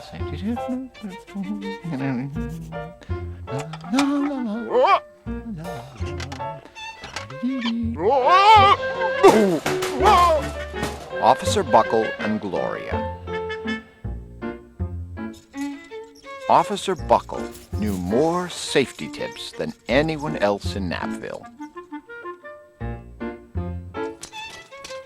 Safety tip. Officer Buckle and Gloria. Officer Buckle knew more safety tips than anyone else in Knappville.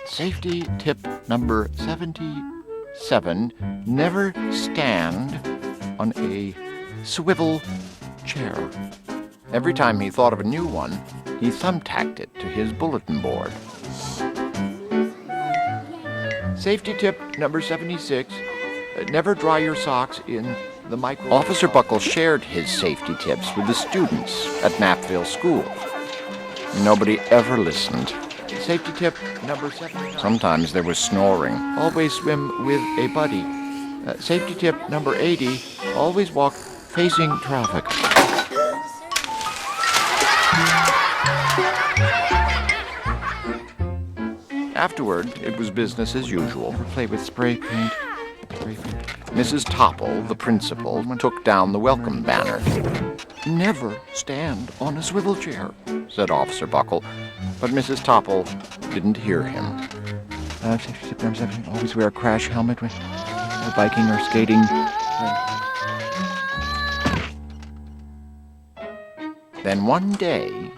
Safety tip number 77, never stand on a swivel chair. Every time he thought of a new one, he thumbtacked it to his bulletin board. Safety tip number 76, never dry your socks in the microwave. Officer Buckle shared his safety tips with the students at Knappville School. Nobody ever listened. Safety tip number 7. Sometimes there was snoring. Always swim with a buddy. Safety tip number 80. Always walk facing traffic. Afterward, it was business as usual. Play with spray paint. Mrs. Topple, the principal, took down the welcome banner. Never stand on a swivel chair, said Officer Buckle, but Mrs. Topple didn't hear him. Always wear a crash helmet when biking or skating. Then one day,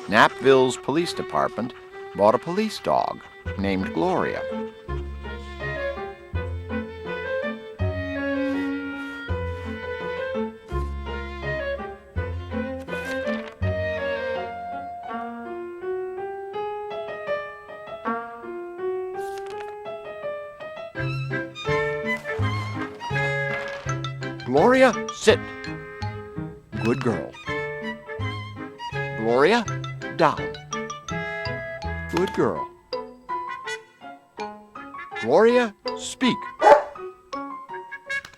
Knappville's police department bought a police dog named Gloria. Gloria, sit. Good girl. Gloria, down. Good girl. Gloria, speak.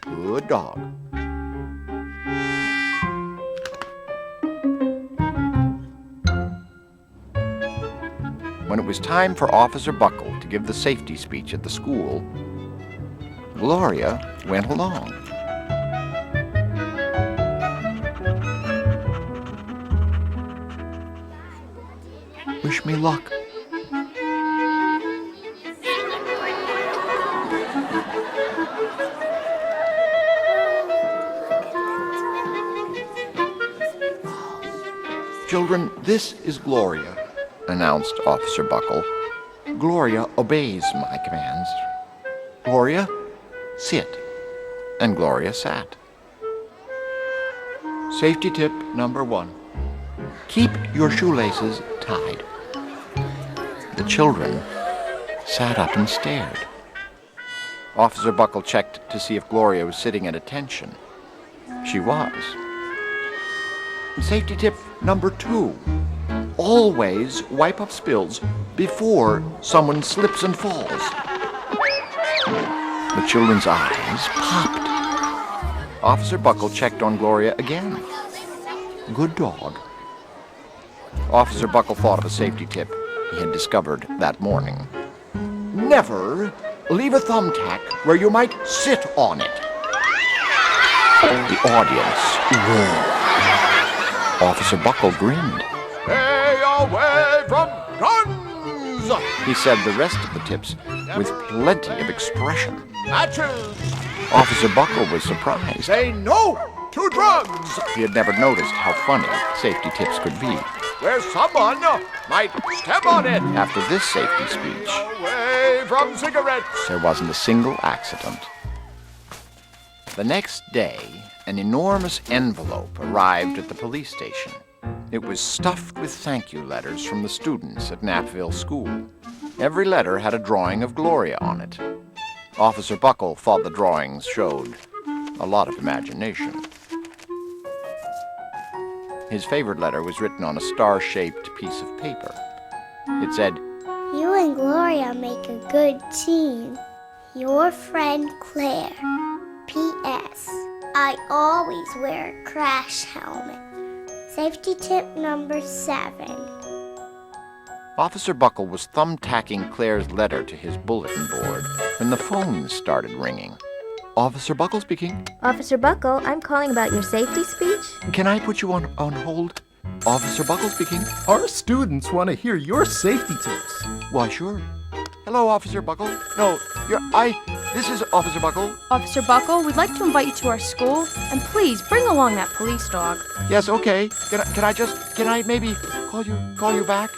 Good dog. When it was time for Officer Buckle to give the safety speech at the school, Gloria went along. Wish me luck. Children, this is Gloria, announced Officer Buckle. Gloria obeys my commands. Gloria, sit. And Gloria sat. Safety tip number 1. Keep your shoelaces tied. The children sat up and stared. Officer Buckle checked to see if Gloria was sitting at attention. She was. Safety tip number 2. Always wipe up spills before someone slips and falls. The children's eyes popped. Officer Buckle checked on Gloria again. Good dog. Officer Buckle thought of a safety tip he had discovered that morning. Never leave a thumbtack where you might sit on it. The audience roared. Officer Buckle grinned. Stay away from guns, he said the rest of the tips with plenty of expression. Matches. Officer Buckle was surprised. Say no to drugs. He had never noticed how funny safety tips could be. Where someone might step on it. After this safety speech, away from cigarettes, there wasn't a single accident. The next day, an enormous envelope arrived at the police station. It was stuffed with thank you letters from the students at Knappville School. Every letter had a drawing of Gloria on it. Officer Buckle thought the drawings showed a lot of imagination. His favorite letter was written on a star-shaped piece of paper. It said, You and Gloria make a good team. Your friend Claire. P.S. I always wear a crash helmet. Safety tip number 7. Officer Buckle was thumbtacking Claire's letter to his bulletin board when the phone started ringing. Officer Buckle speaking. Officer Buckle, I'm calling about your safety speech. Can I put you on hold? Officer Buckle speaking. Our students want to hear your safety tips. Why, sure. Hello, Officer Buckle. No, this is Officer Buckle. Officer Buckle, we'd like to invite you to our school, and please bring along that police dog. Yes, okay. Can I maybe call you back?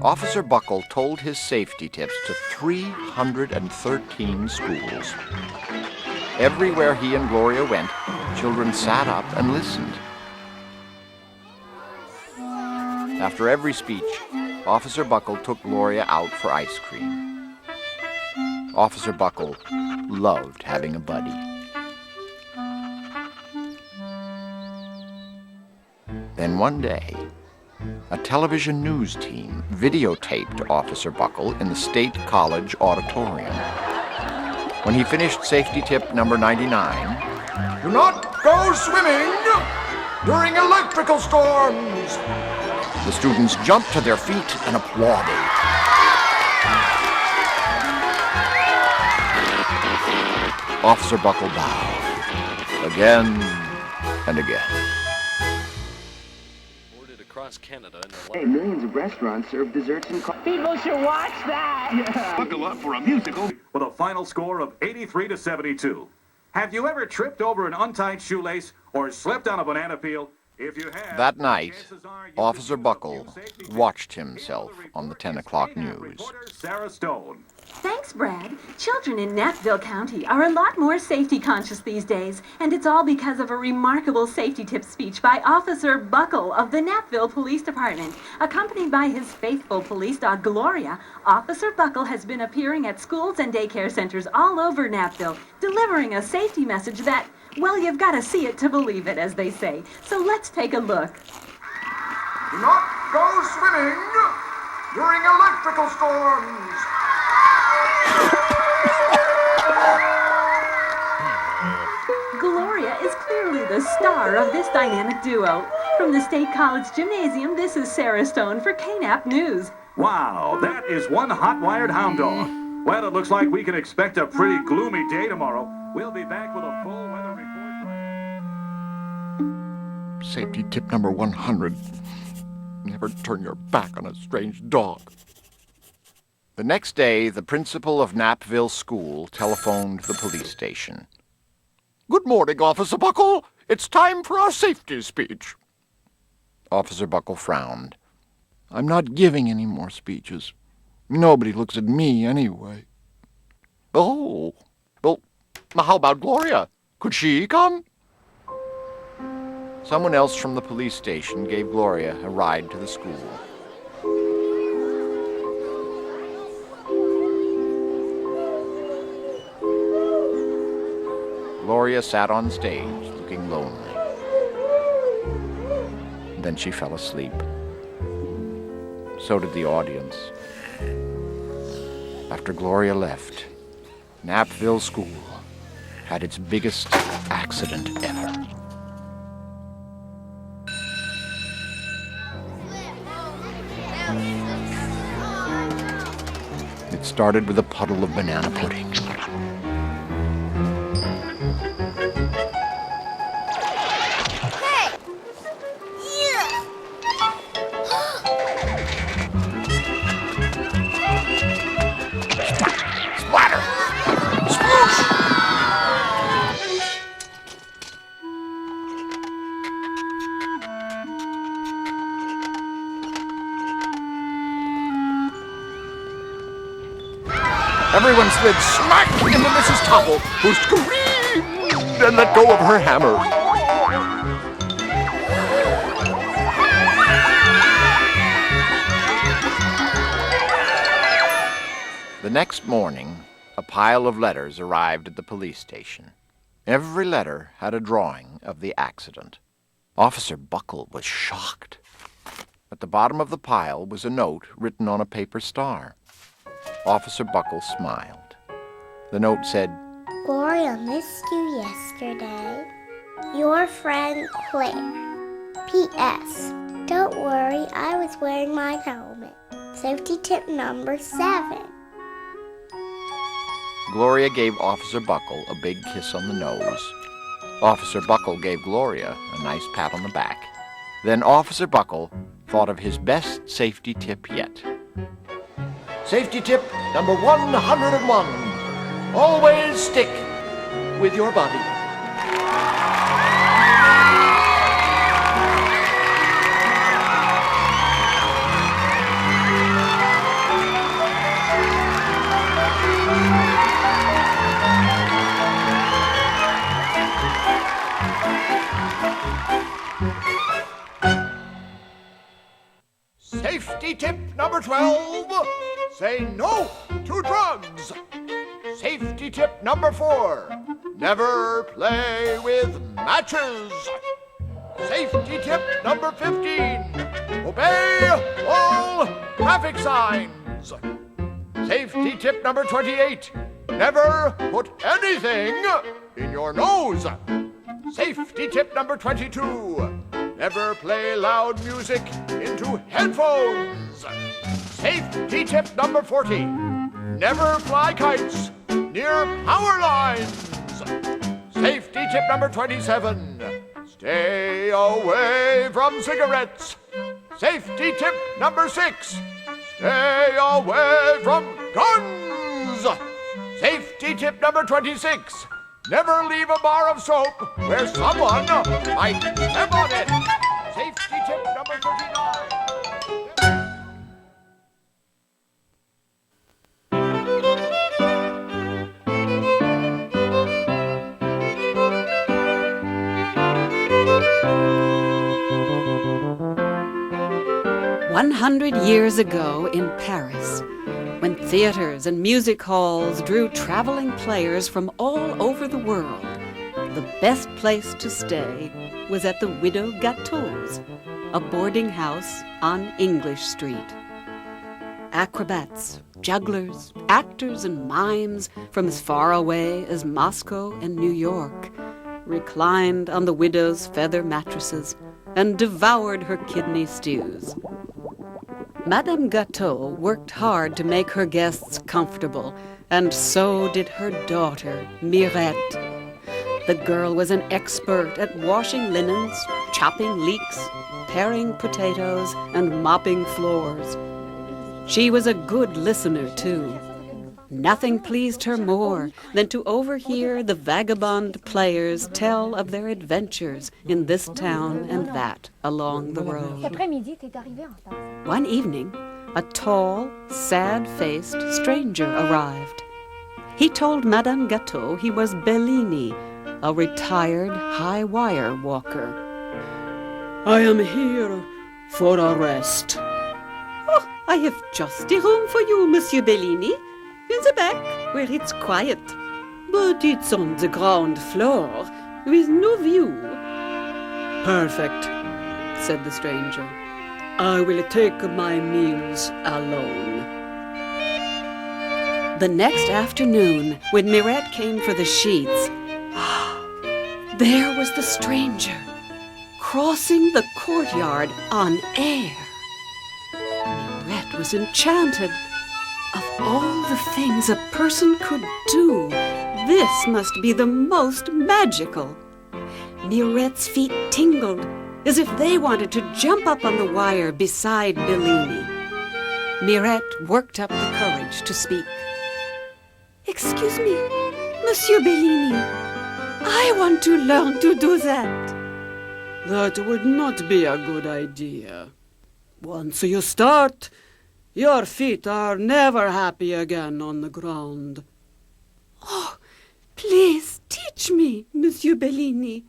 Officer Buckle told his safety tips to 313 schools. Everywhere he and Gloria went, children sat up and listened. After every speech, Officer Buckle took Gloria out for ice cream. Officer Buckle loved having a buddy. Then one day, a television news team videotaped Officer Buckle in the State College auditorium. When he finished safety tip number 99, "Do not go swimming during electrical storms," the students jumped to their feet and applauded. Officer Buckle bowed again and again. Across Canada and Hey, millions of restaurants serve desserts and People should watch that. Yeah. Buckle up for a musical with a final score of 83-72. Have you ever tripped over an untied shoelace or slipped on a banana peel? If you have, that night, Officer Buckle watched himself on the 10 o'clock news. Sarah Stone. Thanks, Brad. Children in Knappville County are a lot more safety conscious these days, and it's all because of a remarkable safety tip speech by Officer Buckle of the Knappville Police Department. Accompanied by his faithful police dog, Gloria, Officer Buckle has been appearing at schools and daycare centers all over Knappville, delivering a safety message that, well, you've got to see it to believe it, as they say. So let's take a look. Do not go swimming during electrical storms. Gloria is clearly the star of this dynamic duo. From the State College Gymnasium, this is Sarah Stone for KNAPP News. Wow, that is one hot-wired hound dog. Well, it looks like we can expect a pretty gloomy day tomorrow. We'll be back with a full weather report. Safety tip number 100. Never turn your back on a strange dog. The next day, the principal of Knappville School telephoned the police station. "Good morning, Officer Buckle. It's time for our safety speech." Officer Buckle frowned. "I'm not giving any more speeches. Nobody looks at me anyway." "Oh, well, how about Gloria? Could she come?" Someone else from the police station gave Gloria a ride to the school. Gloria sat on stage, looking lonely. Then she fell asleep. So did the audience. After Gloria left, Knappville School had its biggest accident ever. It started with a puddle of banana pudding. Splatter! Sploosh! Everyone slid smack into Mrs. Topple, who screamed and let go of her hammer. The next morning, a pile of letters arrived at the police station. Every letter had a drawing of the accident. Officer Buckle was shocked. At the bottom of the pile was a note written on a paper star. Officer Buckle smiled. The note said, "Gloria missed you yesterday. Your friend Claire. P.S. Don't worry, I was wearing my helmet. Safety tip number 7. Gloria gave Officer Buckle a big kiss on the nose. Officer Buckle gave Gloria a nice pat on the back. Then Officer Buckle thought of his best safety tip yet. Safety tip number 101. Always stick with your body. Safety tip number 12. Say no to drugs. Safety tip number 4. Never play with matches. Safety tip number 15. Obey all traffic signs. Safety tip number 28. Never put anything in your nose. Safety tip number 22. Never play loud music into headphones. Safety tip number 40. Never fly kites near power lines. Safety tip number 27. Stay away from cigarettes. Safety tip number 6. Stay away from guns. Safety tip number 26. Never leave a bar of soap where someone might step on it. Safety tip number 39. 100 years ago in Paris, when theaters and music halls drew traveling players from all over the world, the best place to stay was at the Widow Gatteau's, a boarding house on English Street. Acrobats, jugglers, actors, and mimes from as far away as Moscow and New York reclined on the widow's feather mattresses and devoured her kidney stews. Madame Gatteau worked hard to make her guests comfortable, and so did her daughter, Mirette. The girl was an expert at washing linens, chopping leeks, paring potatoes, and mopping floors. She was a good listener, too. Nothing pleased her more than to overhear the vagabond players tell of their adventures in this town and that along the road. One evening, a tall, sad-faced stranger arrived. He told Madame Gatteau he was Bellini, a retired high-wire walker. I am here for a rest. Oh, I have just a room for you, Monsieur Bellini. In the back, where it's quiet. But it's on the ground floor, with no view. Perfect, said the stranger. I will take my meals alone. The next afternoon, when Mirette came for the sheets, there was the stranger, crossing the courtyard on air. Mirette was enchanted. Of all the things a person could do, this must be the most magical. Mirette's feet tingled, as if they wanted to jump up on the wire beside Bellini. Mirette worked up the courage to speak. Excuse me, Monsieur Bellini, I want to learn to do that. That would not be a good idea. Once you start, your feet are never happy again on the ground. Oh, please teach me, Monsieur Bellini.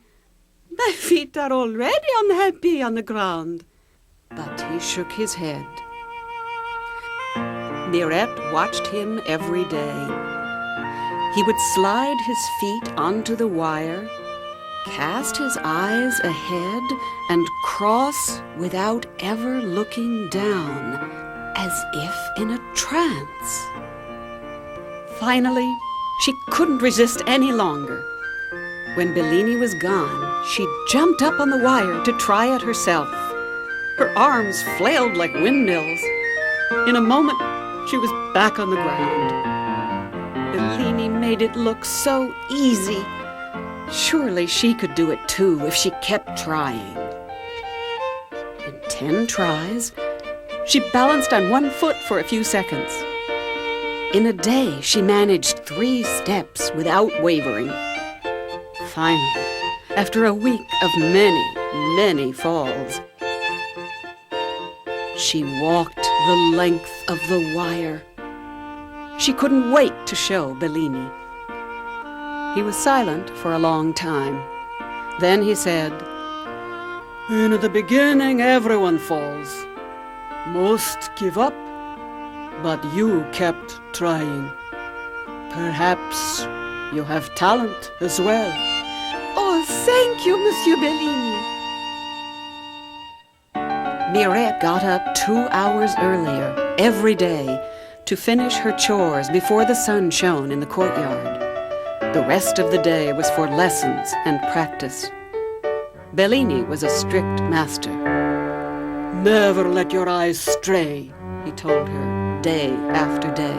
My feet are already unhappy on the ground. But he shook his head. Mirette watched him every day. He would slide his feet onto the wire, cast his eyes ahead, and cross without ever looking down, as if in a trance. Finally, she couldn't resist any longer. When Bellini was gone, she jumped up on the wire to try it herself. Her arms flailed like windmills. In a moment, she was back on the ground. Bellini made it look so easy. Surely she could do it too if she kept trying. In 10 tries, she balanced on one foot for a few seconds. In a day, she managed 3 steps without wavering. Finally, after a week of many, many falls, she walked the length of the wire. She couldn't wait to show Bellini. He was silent for a long time. Then he said, In the beginning, everyone falls. Most give up, but you kept trying. Perhaps you have talent as well. Oh, thank you, Monsieur Bellini. Mirette got up 2 hours earlier every day to finish her chores before the sun shone in the courtyard. The rest of the day was for lessons and practice. Bellini was a strict master. Never let your eyes stray, he told her day after day.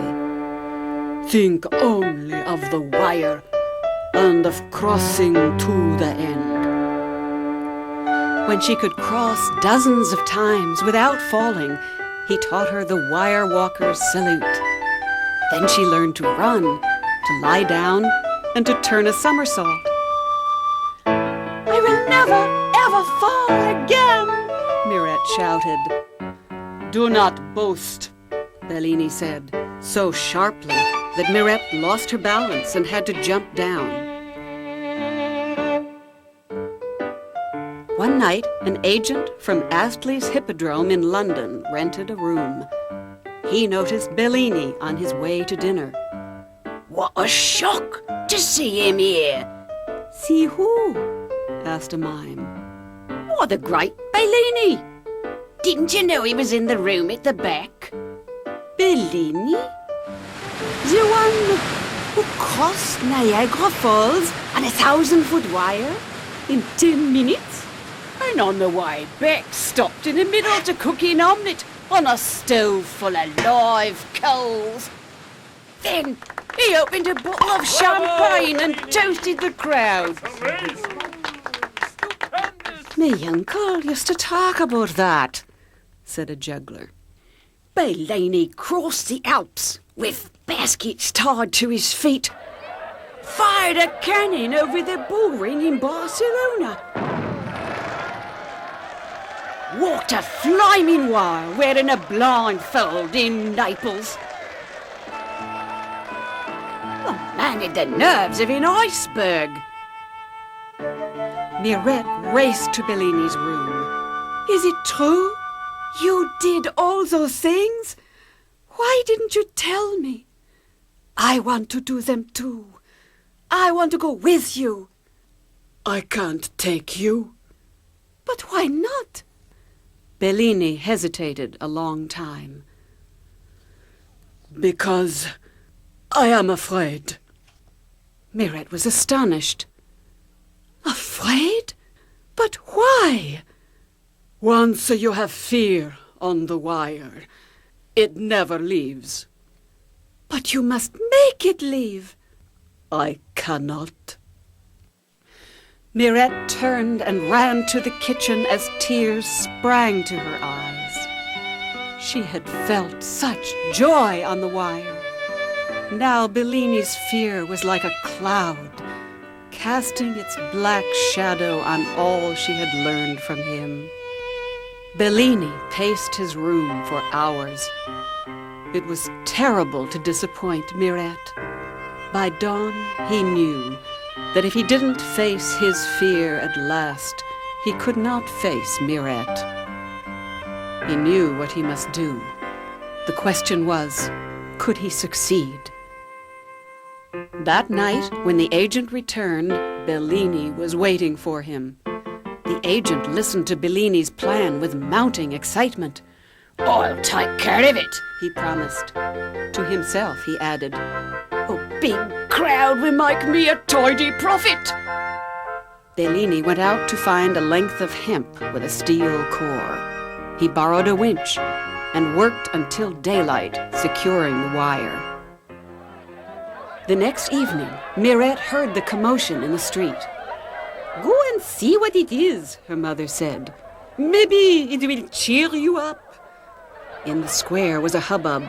Think only of the wire and of crossing to the end. When she could cross dozens of times without falling, he taught her the wire walker's salute. Then she learned to run, to lie down, and to turn a somersault. I will never, ever fall again, Mirette shouted. Do not boast, Bellini said, so sharply that Mirette lost her balance and had to jump down. One night, an agent from Astley's Hippodrome in London rented a room. He noticed Bellini on his way to dinner. What a shock to see him here. See who? Asked a mime. Why, the great Bellini. Didn't you know he was in the room at the back? Bellini? The one who crossed Niagara Falls on a 1,000-foot wire in 10 minutes? And on the way back, stopped in the middle to cook an omelette on a stove full of live coals. Then he opened a bottle of champagne and toasted the crowd. My uncle used to talk about that, said a juggler. Bellini crossed the Alps with baskets tied to his feet, fired a cannon over the bull ring in Barcelona, walked a flaming wire wearing a blindfold in Naples. The man had the nerves of an iceberg. Mirette raced to Bellini's room. Is it true? You did all those things? Why didn't you tell me? I want to do them too. I want to go with you. I can't take you. But why not? Bellini hesitated a long time. Because I am afraid. Mirette was astonished. Afraid? But why? Once you have fear on the wire, it never leaves. But you must make it leave. I cannot. Mirette turned and ran to the kitchen as tears sprang to her eyes. She had felt such joy on the wire. Now Bellini's fear was like a cloud, casting its black shadow on all she had learned from him. Bellini paced his room for hours. It was terrible to disappoint Mirette. By dawn, he knew that if he didn't face his fear at last, he could not face Mirette. He knew what he must do. The question was, could he succeed? That night, when the agent returned, Bellini was waiting for him. The agent listened to Bellini's plan with mounting excitement. I'll take care of it, he promised. To himself, he added, a big crowd will make me a tidy profit. Bellini went out to find a length of hemp with a steel core. He borrowed a winch and worked until daylight, securing the wire. The next evening, Mirette heard the commotion in the street. Go and see what it is, her mother said. Maybe it will cheer you up. In the square was a hubbub.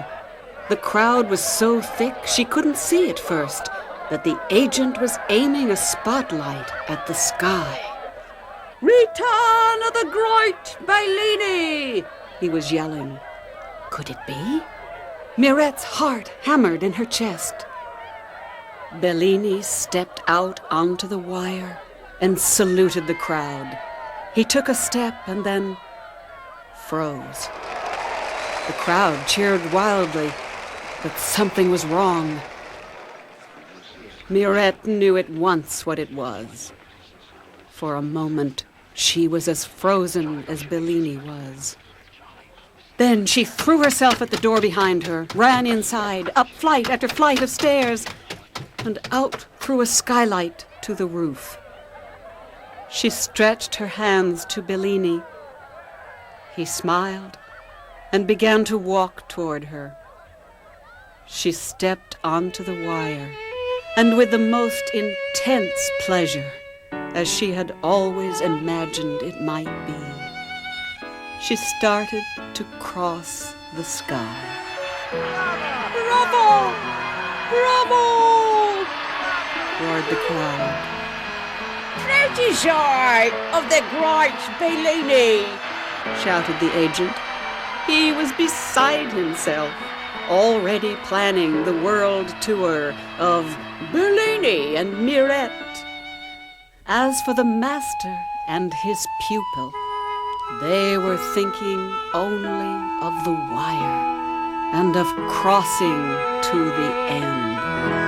The crowd was so thick she couldn't see at first that the agent was aiming a spotlight at the sky. Return of the great Bellini! He was yelling. Could it be? Mirette's heart hammered in her chest. Bellini stepped out onto the wire and saluted the crowd. He took a step and then froze. The crowd cheered wildly, but something was wrong. Mirette knew at once what it was. For a moment, she was as frozen as Bellini was. Then she threw herself at the door behind her, ran inside, up flight after flight of stairs, and out through a skylight to the roof. She stretched her hands to Bellini. He smiled and began to walk toward her. She stepped onto the wire, and with the most intense pleasure, as she had always imagined it might be, she started to cross the sky. Bravo! Bravo! Roared the crowd. Protégé of the great Bellini! Shouted the agent. He was beside himself, already planning the world tour of Bellini and Mirette. As for the master and his pupil, they were thinking only of the wire and of crossing to the end.